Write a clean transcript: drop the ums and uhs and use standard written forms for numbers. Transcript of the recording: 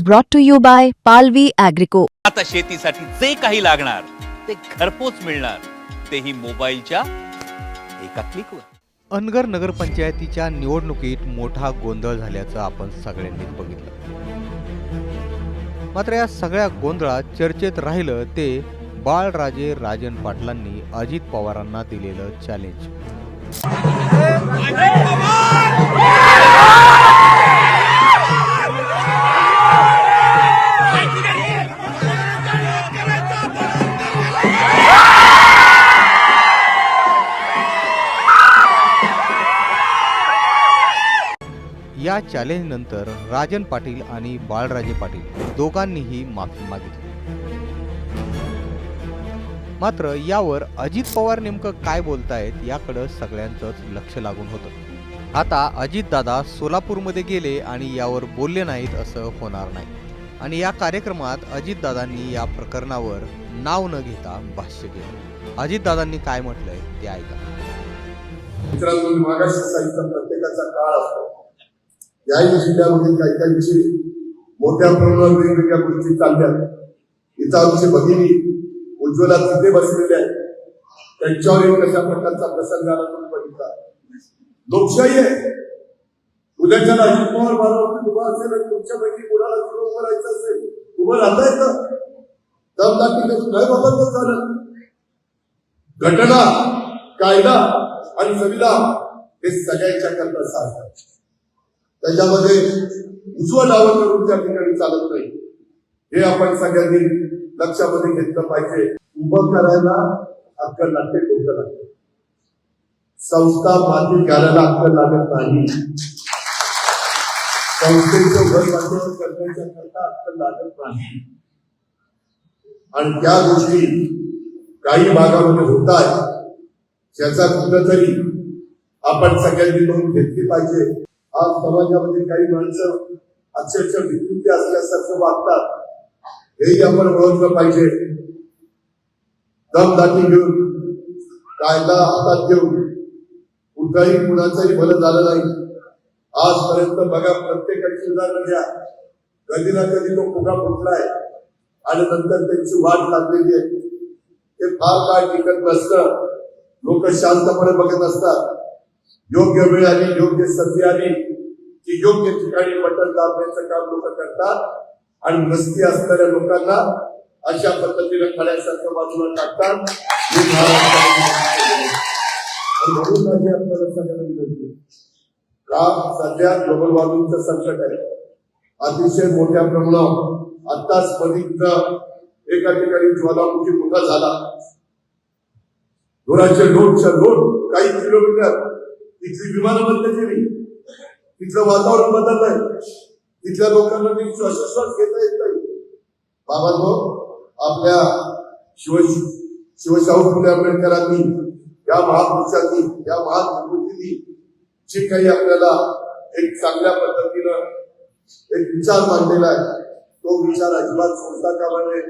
brought to you by Palvi Agrico. आता शेतीसाठी जे काही लागणार ते घरपोच मिळणार, तेही मोबाईलच्या एका क्लिकवर। अनगर नगरपंचायतीच्या निवडणुकीत मोठा गोंधळ झाल्याचं आपण सगळ्यांनीच बघितलं। मात्र या सगळ्या गोंधळात चर्चेत राहिलं ते बाळराजे राजन पाटलांनी अजित पवारांना दिलेलं चॅलेंज। या चॅलेंज नंतर राजन पाटील आणि बाळराजे पाटील दोघांनीही माफी मागितली। मात्र यावर अजित पवार नेमकं काय बोलतायत याकडे सगळ्यांचंच लक्ष लागून होतं। आता अजितदादा सोलापूरमध्ये गेले आणि यावर बोलले नाहीत असं होणार नाही, आणि या कार्यक्रमात अजितदादांनी या प्रकरणावर नाव न घेता भाष्य केलं। अजितदादांनी काय म्हटलंय ते ऐका। मित्रांनो, मागाशी साहित्य प्रत्येकाचा काळ असतो। याही जिल्ह्यामध्ये काही काही विषय मोठ्या प्रमाणावर वेगवेगळ्या गोष्टी चालल्यात। इथं आमचे भगिनी उज्ज्वला तिथे बसलेले आहेत, त्यांच्यावर कशा प्रकारचा प्रसंग आला तुम्ही बघितला। लोकशाही आहे, उद्याच्या अजित पवार बारावरती उभा असेल आणि तुमच्यापैकी कोणाला तिथं उभं राहायचं असेल, उभं राहता येतं। दमदाटी नाही बाबत झालं। घटना, कायदा आणि संविधान हे सगळ्यांच्या करता साधतात, त्याच्यामध्ये उजवं डावं करून त्या ठिकाणी चालत नाही। हे आपण सगळ्यांनी लक्षामध्ये घेतलं पाहिजे। उभं करायला अक्कल लागते, डोकं लागते। संस्था मातीत घालायला अक्कल लागत नाही। संस्थेचं घर बांधून करण्याच्या करता अक्कल लागत नाही। आणि त्या गोष्टी काही भागामध्ये होत आहेत, ज्याचा कुठंतरी आपण सगळ्यांनी नोंद घेतली पाहिजे। आज समाजामध्ये काही माणसं अक्षरशः विकृती असल्यासारखं वागतात, हेही आपण ओळखलं पाहिजे। दमदाटी घेऊन, कायदा हातात घेऊन कुठलाही कुणाचंही भलं झालं नाही आजपर्यंत। बघा, प्रत्येकाची उदाहरण घ्या, कधी ना कधी तो फुगा फुटलाय आणि नंतर त्यांची वाट लागलेली आहे। ते फार काळ टिकत नसतं, लोक शांतपणे बघत असतात। योग्य वेळ आली, योग्य संधी आली की योग्य ठिकाणी बटन दाबण्याचं काम लोक करतात आणि मस्ती असणाऱ्या लोकांना अशा पद्धतीने खड्यासारखं बाजूला टाकतात। म्हणून माझी आपल्याला सगळ्यांना विनंती, का सध्या ग्लोबल वॉर्मिंगचं संकट आहे अतिशय मोठ्या प्रमाणावर। आत्ताच बघितलं, एका ठिकाणी ज्वालामुखी मोठा झाला, धुराचे लोट काही किलोमीटर, तिथली विमानं बंद केली, तिथलं वातावरण बदललंय, तिथल्या लोकांना श्वासोश्वास घेता येत नाही। बाबांनो, आपल्या शिवशाहू फुले आंबेडकरांनी, या महापुरुषांनी, या महाविभूतींनी जे काही आपल्याला एक चांगल्या पद्धतीनं एक विचार मांडलेला आहे, तो विचार अजिबात सोडता कामा नये।